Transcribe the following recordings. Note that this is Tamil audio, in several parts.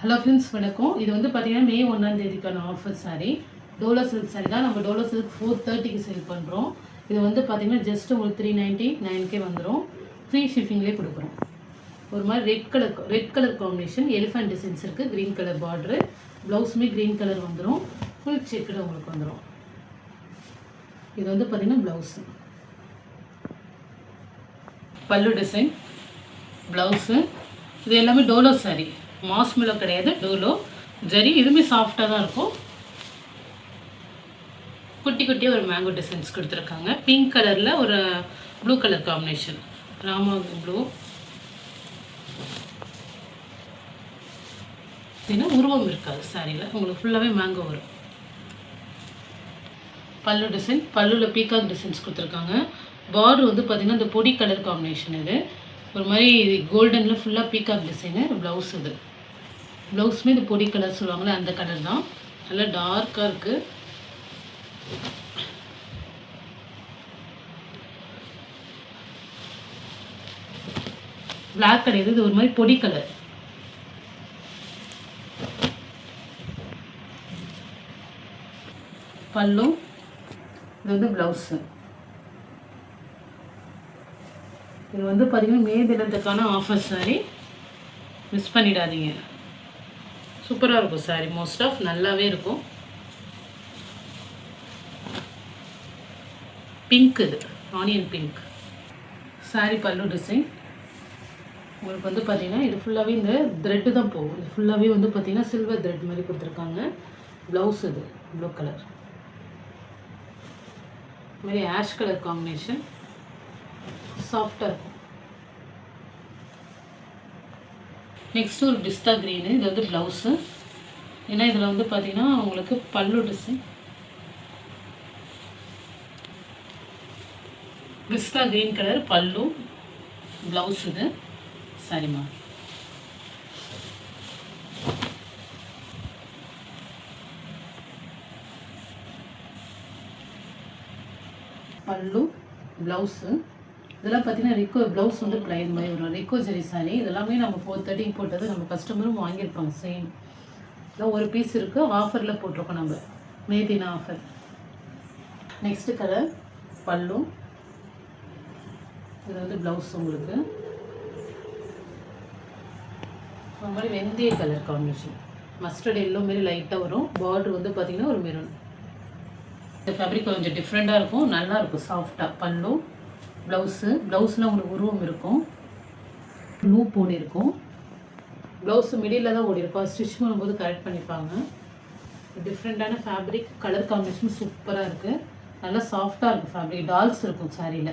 ஹலோ ஃப்ரெண்ட்ஸ், வணக்கம். இது வந்து பார்த்தீங்கன்னா மே 1 ஆஃபர் சாரீ. டோலோ சில்க் சாரீ தான். நம்ம டோலோ சில்க் 430க்கு சேல் பண்ணுறோம். இது வந்து பார்த்தீங்கன்னா ஜஸ்ட் உங்களுக்கு 399 வந்துடும். ஃப்ரீ ஷிப்பிங்லேயே கொடுக்குறோம். ஒரு மாதிரி red colour combination, elephant designs இருக்குது. க்ரீன் கலர் பார்டரு, ப்ளவுஸுமே க்ரீன் கலர் வந்துடும். ஃபுல் செக்குடு உங்களுக்கு வந்துடும். இது வந்து பார்த்தீங்கன்னா ப்ளவுஸு, பல்லு டிசைன், ப்ளவுஸு. இது எல்லாமே டோலோ சாரீ. மாஸ்மிலோ கிடையாது, டோலோ ஜரி. இதுவுமே சாஃப்டாக தான் இருக்கும். குட்டி குட்டியாக ஒரு மேங்கோ டிசைன்ஸ் கொடுத்துருக்காங்க. பிங்க் கலரில் ஒரு blue colour combination, Rama blue. ஏன்னா உருவம் இருக்காது சாரியில், உங்களுக்கு ஃபுல்லாகவே மேங்கோ வரும். பல்லு டிசைன், பல்லுவில் பீகாக் டிசைன்ஸ் கொடுத்துருக்காங்க. பார்டர் வந்து பார்த்திங்கன்னா இந்த பொடி கலர் காம்பினேஷன். இது ஒரு மாதிரி கோல்டனில் ஃபுல்லாக பீகாக் டிசைனு. ப்ளவுஸ் இது, ப்ளவுஸுமே இது பொடி கலர் சொல்லுவாங்களே அந்த கலர் தான். நல்லா டார்க்காக இருக்குது. பிளாக் கிடையாது, இது ஒரு மாதிரி பொடி கலர். பல்லு, இது வந்து ப்ளவுஸு. இது வந்து பார்த்திங்கன்னா மே தினத்துக்கான ஆஃபர் சாரீ. மிஸ் பண்ணிடாதீங்க. சூப்பராக இருக்கும் சாரீ. மோஸ்ட் ஆஃப் நல்லாவே இருக்கும். பிங்க், இது ஆனியன் பிங்க் சாரீ. பல்லு டிசைன் உங்களுக்கு வந்து பார்த்திங்கன்னா இது ஃபுல்லாகவே இந்த த்ரெட்டு தான் போகும். இது ஃபுல்லாகவே வந்து பார்த்திங்கன்னா சில்வர் த்ரெட் மாதிரி கொடுத்துருக்காங்க. ப்ளவுஸ் இது ப்ளூ கலர், இதுமாதிரி ஆஷ் கலர் காம்பினேஷன், சாஃப்டாக இருக்கும். நெக்ஸ்ட்டு ஒரு பிஸ்தா க்ரீனு. இது வந்து ப்ளவுஸு. ஏன்னா இதில் வந்து பார்த்திங்கன்னா உங்களுக்கு பல்லு டிசைன், பிஸ்தா க்ரீன் கலர் பல்லு, ப்ளவுஸ் இது. சரிம்மா, பல்லு, ப்ளவுஸு. இதெல்லாம் பார்த்தீங்கன்னா ரிக்கோ ப்ளவுஸ் வந்து ப்ளைன் மாதிரி வரும். ரிக்கோ ஜெரி சாரீ. இதெல்லாமே நம்ம 430 போட்டது. நம்ம கஸ்டமரும் வாங்கியிருப்பாங்க. சேம் இதான் ஒரு பீஸ் இருக்குது. ஆஃபரில் போட்டிருக்கோம் நம்ம, மே தின ஆஃபர். நெக்ஸ்ட்டு கலர் பல்லு, இது வந்து ப்ளவுஸ். உங்களுக்கு ஒரு மாதிரி வெந்தய கலர் காம்பினேஷன், மஸ்டர்ட் எல்லோ மாரி லைட்டாக வரும். பார்டர் வந்து பார்த்திங்கன்னா ஒரு மெரூன். இந்த ஃபேப்ரிக் கொஞ்சம் டிஃப்ரெண்ட்டாக இருக்கும், நல்லாயிருக்கும், சாஃப்டாக. பல்லு, ப்ளவுஸு. ப்ளவுஸில் உங்களுக்கு உருவம் இருக்கும், லூப் ஓடி இருக்கும். ப்ளவுஸு மிடில் தான் ஓடி இருக்கும். ஸ்டிச் பண்ணும்போது கரெக்ட் பண்ணிப்பாங்க. டிஃப்ரெண்ட்டான ஃபேப்ரிக், கலர் காம்பினேஷன் சூப்பராக இருக்குது. நல்லா சாஃப்டாக இருக்கும் ஃபேப்ரிக். டால்ஸ் இருக்கும் சாரியில்.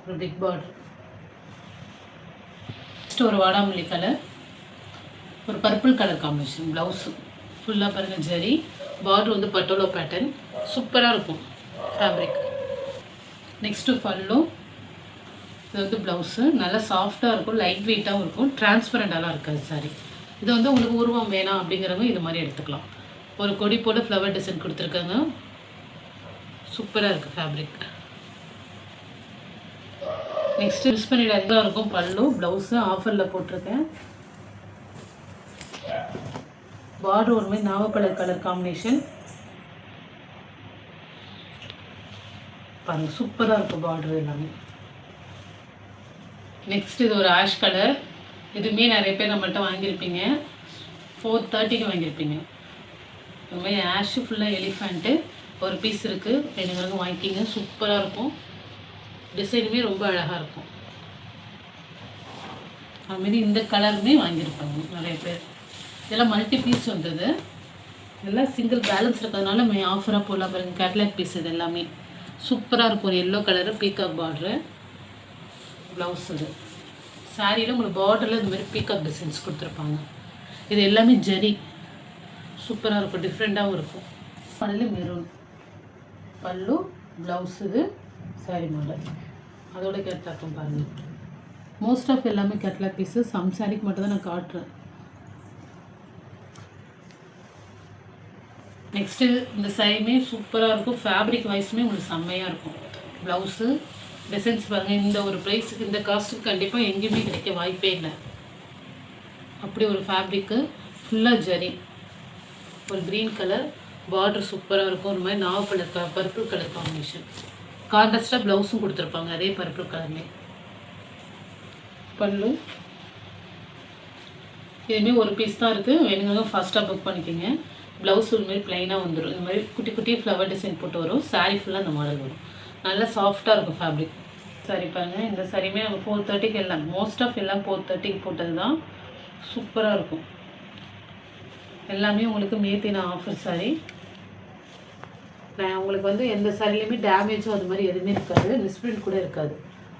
ஒரு பிக் பார்டர். நெக்ஸ்ட் ஒரு வாடாமல்லி கலர், ஒரு பர்பிள் கலர் காம்பினேஷன். ப்ளவுஸு ஃபுல்லாக பாருங்கள் ஜரி. பார்டர் வந்து பட்டோலோ பேட்டர்ன். சூப்பராக இருக்கும் ஃபேப்ரிக். நெக்ஸ்ட்டு பல்லு, இது வந்து ப்ளவுஸு. நல்லா சாஃப்டாக இருக்கும், லைட் வெயிட்டாகவும் இருக்கும், டிரான்ஸ்பரண்டாலாம் இருக்காது சாரி. இது வந்து உங்களுக்கு உருவம் வேணாம் அப்படிங்கிறவங்க இது மாதிரி எடுத்துக்கலாம். ஒரு கொடி போல் ஃப்ளவர் டிசைன் கொடுத்துருக்காங்க. சூப்பராக இருக்குது ஃபேப்ரிக். நெக்ஸ்ட்டு மிஸ் பண்ணிடாதீங்க இருக்கும். பல்லு, ப்ளவுஸு ஆஃபரில் போட்டிருக்கேன். பார்டர் ஒரு மாதிரி நாவப்பழ கலர் காம்பினேஷன் பாருங்கள், சூப்பராக இருக்கும் பார்டர் எல்லாமே. நெக்ஸ்ட் இது ஒரு ஆஷ் கலர். இதுவுமே நிறைய பேர் நம்மள்கிட்ட வாங்கியிருப்பீங்க. 430க்கு வாங்கியிருப்பீங்க. இந்த மாதிரி ஆஷு ஃபுல்லாக எலிஃபண்ட்டு. ஒரு பீஸ் இருக்குது, ரெண்டு வாங்கிக்கிங்க. சூப்பராக இருக்கும். டிசைனுமே ரொம்ப அழகாக இருக்கும். அதுமாரி இந்த கலருமே வாங்கியிருப்பாங்க நிறைய பேர். இதெல்லாம் மல்டி பீஸ் வந்தது. இதெல்லாம் சிங்கிள் பேலன்ஸ் இருக்கிறதுனால ஆஃபராக போடலாம் பாருங்கள். கேட்லாக் பீஸ் இது எல்லாமே சூப்பராக இருக்கும். ஒரு yellow colour peacock border, blouse. இது சாரியில் உங்களுக்கு பார்டரில் இந்த மாதிரி பீகாக் டிசைன்ஸ் கொடுத்துருப்பாங்க. இது எல்லாமே ஜரி. சூப்பராக இருக்கும், டிஃப்ரெண்ட்டாகவும் இருக்கும். அதில் மெரூன் பல்லு, ப்ளவுஸ். இது சாரி மாடல். அதோட கேட்லாக்கும் பாருங்கள். மோஸ்ட் ஆஃப் எல்லாமே கேட்லாக் பீஸு. சம் சாரிக்கு மட்டும் தான் நான் காட்டுறேன். நெக்ஸ்ட்டு இந்த சாரியுமே சூப்பராக இருக்கும். ஃபேப்ரிக் வைஸுமே உங்களுக்கு செம்மையாக இருக்கும். ப்ளவுஸு டிசைன்ஸ் பாருங்கள். இந்த ஒரு ப்ரைஸுக்கு இந்த காஸ்ட்டுக்கு கண்டிப்பாக எங்கேயுமே கிடைக்க வாய்ப்பே இல்லை. அப்படி ஒரு ஃபேப்ரிக்கு ஃபுல்லாக ஜரி, ஒரு க்ரீன் கலர் பார்டர் சூப்பராக இருக்கும். ஒரு மாதிரி நாவல் கலர் பர்பிள் கலர் காம்பினேஷன். கான்ட்ராஸ்டாக ப்ளவுஸும் கொடுத்துருப்பாங்க அதே பர்பிள் கலர்லேயே. பல்லு இதுமாரி ஒரு பீஸ் தான் இருக்குது. வேணுங்க ஃபாஸ்ட்டாக புக் பண்ணிக்கோங்க. ப்ளவுஸ் ஒரு மாதிரி ப்ளைனாக வந்துடும். இந்த மாதிரி குட்டி குட்டி ஃப்ளவர் டிசைன் போட்டு வரும். சாரீ ஃபுல்லாக அந்த மாடல் வரும். நல்லா சாஃப்டாக இருக்கும் ஃபேப்ரிக். சரி பாருங்கள், இந்த சாரியுமே நம்ம 430 எல்லாம் மோஸ்ட் ஆஃப் எல்லாம் 430 போட்டது தான். சூப்பராக இருக்கும். எல்லாமே உங்களுக்கு மேத்தின ஆஃபர் சாரி. நான் உங்களுக்கு வந்து எந்த சாரிலையுமே டேமேஜும் அது மாதிரி எதுவுமே இருக்காது. மிஸ்பிரிண்ட் கூட இருக்காது.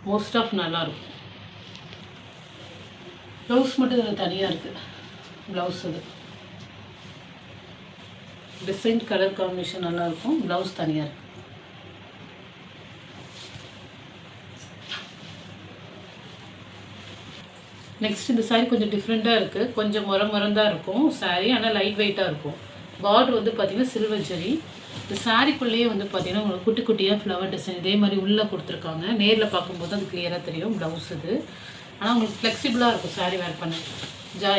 மோஸ்ட் ஆஃப் நல்லாயிருக்கும். ப்ளவுஸ் மட்டும் இதில் தனியாக இருக்குது. ப்ளவுஸ் இது டிசைன் கலர் காம்பினேஷன் நல்லாயிருக்கும். ப்ளவுஸ் தனியாக இருக்குது. நெக்ஸ்ட் இந்த சாரீ கொஞ்சம் டிஃப்ரெண்ட்டாக இருக்குது. கொஞ்சம் முறந்தான் இருக்கும் சாரீ, ஆனால் லைட் வெயிட்டாக இருக்கும். பார்டர் வந்து பார்த்திங்கன்னா சில்வர் ஜரி. இந்த சாரீக்குள்ளேயே வந்து பார்த்திங்கன்னா உங்களுக்கு குட்டி குட்டியாக ஃப்ளவர் டிசைன் இதே மாதிரி உள்ளே கொடுத்துருக்காங்க. நேரில் பார்க்கும்போது அது கிளியராக தெரியும். ப்ளவுஸ் இது ஆனால் உங்களுக்கு ஃப்ளெக்சிபிளாக இருக்கும் சாரீ வேர் பண்ண.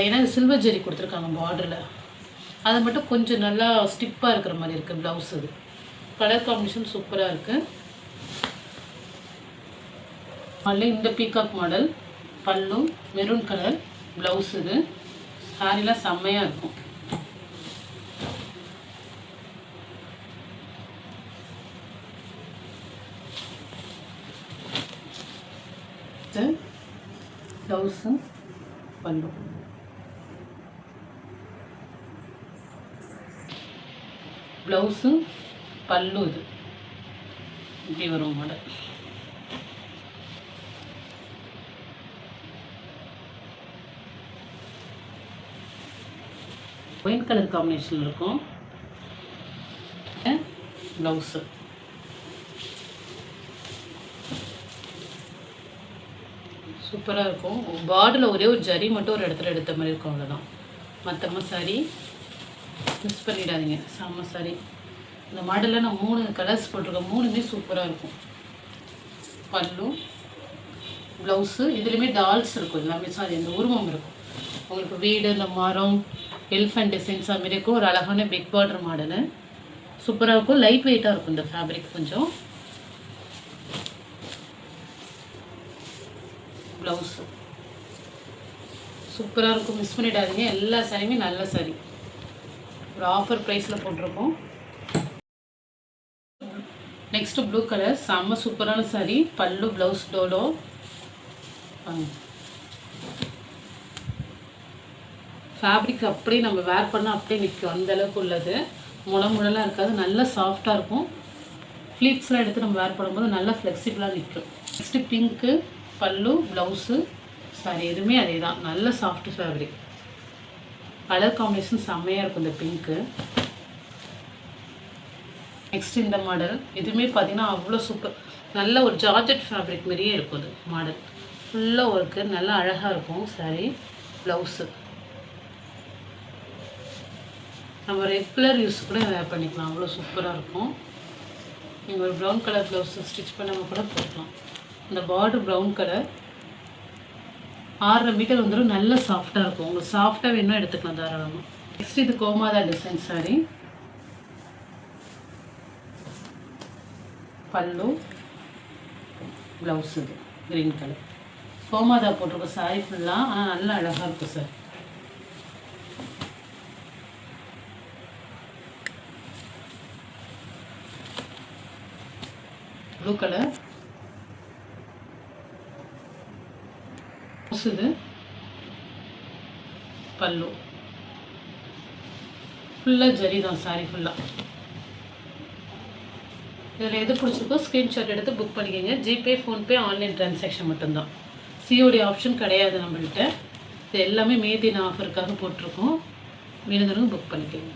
ஏன்னா சில்வர் ஜரி கொடுத்துருக்காங்க பார்டரில். அது மட்டும் கொஞ்சம் நல்லா ஸ்டிப்பாக இருக்கிற மாதிரி இருக்குது ப்ளவுஸ். இது கலர் காம்பினேஷன் சூப்பராக இருக்குது. அதில் இந்த பீகாக் மாடல் பல்லு மெரூன் கலர் ப்ளவுஸ். இது சாரீலாம் செம்மையாக இருக்கும். ப்ளவுஸு பல்லு ப்ளவுஸு பல்லு இது இப்படி வரும் மாடல். ஒயிட் கலர் காம்பினேஷன் இருக்கும். ப்ளவுஸு சூப்பராக இருக்கும். பார்டரில் ஒரே ஒரு ஜரி மட்டும் ஒரு இடத்துல எடுத்த மாதிரி இருக்கும், அவ்வளோதான். மற்றமாக சாரி மிஸ் பண்ணிடாதீங்க. செம்ம சாரி. இந்த மாடலில் நான் 3 கலர்ஸ் போட்டிருக்கேன். 3மே சூப்பராக இருக்கும். பல்லு ப்ளவுஸு இதுலேயுமே டால்ஸ் இருக்கும். எல்லாமே சாரி அந்த உருவம் இருக்கும். உங்களுக்கு வீடு இந்த மரம் எலிஃபண்ட் டிசைன்ஸ் அது மாதிரி இருக்கும். ஒரு அழகான பிக் பார்டர் மாடலு சூப்பராக இருக்கும். லைட் வெயிட்டாக இருக்கும் இந்த ஃபேப்ரிக் கொஞ்சம். ப்ளவுஸு சூப்பராக இருக்கும். மிஸ் பண்ணிடாதீங்க. எல்லா சாரியுமே நல்ல சாரி. ஒரு ஆஃபர் ப்ரைஸில் போட்டிருக்கோம். நெக்ஸ்ட்டு ப்ளூ கலர் செம்ம சூப்பரான சாரி. பல்லு ப்ளவுஸ் டோலோ. ஃபேப்ரிக் அப்படியே நம்ம வேர் பண்ணால் அப்படியே நிற்கும். அந்தளவுக்கு உள்ளது. முளமுழலாம் இருக்காது. நல்லா சாஃப்டாக இருக்கும். ஃப்ளீட்ஸ்லாம் எடுத்து நம்ம வேர் பண்ணும்போது நல்லா ஃப்ளெக்சிபிளாக நிற்கும். நெக்ஸ்ட்டு பிங்க்கு பல்லு ப்ளவுஸு சாரி எதுவுமே அதே தான். நல்ல சாஃப்ட் ஃபேப்ரிக். கலர் காம்பினேஷன் செம்மையாக இருக்கும் இந்த பிங்க்கு. நெக்ஸ்ட் இந்த மாடல் இதுவுமே பார்த்திங்கன்னா அவ்வளோ சூப்பர். நல்ல ஒரு ஜார்ஜெட் ஃபேப்ரிக் மாதிரியே இருக்கும். அது மாடல் ஃபுல்லாக ஒர்க்கு நல்லா அழகாக இருக்கும். சாரி ப்ளவுஸு நம்ம ரெகுலர் யூஸ் கூட வேர் பண்ணிக்கலாம். அவ்வளோ சூப்பராக இருக்கும். நீங்கள் ஒரு ப்ரௌன் கலர் ப்ளவுஸ் ஸ்டிச் பண்ணாமல் கூட போடலாம். இந்த பார்டர் ப்ரௌன் கலர் 6.5 மீட்டர் வந்துடும். நல்ல சாஃப்டாக இருக்கும். உங்களுக்கு சாஃப்டாக வேணும் எடுத்துக்கலாம் தாராளமாக. நெக்ஸ்ட் இது கோமாதா டிசைன் சாரி. பல்லு ப்ளவுஸ் இது க்ரீன் கலர் கோமாதா போட்டிருக்கோம் சாரி ஃபுல்லாக. ஆனால் நல்லா அழகாக இருக்கும் சார். ப்ளூ கலர் இது பல்லு ஃபுல்லாக ஜரி தான். சாரி ஃபுல்லாக இதில் எது பிடிச்சிருக்கோ ஸ்க்ரீன்ஷாட் எடுத்து புக் பண்ணிக்கோங்க. ஜிபே ஃபோன்பே ஆன்லைன் ட்ரான்சாக்ஷன் மட்டும்தான். சிஓடி ஆப்ஷன் கிடையாது நம்மள்கிட்ட. இது எல்லாமே மேதின ஆஃபருக்காக போட்டிருக்கோம். வேணுங்கிறவங்க புக் பண்ணிக்கோங்க.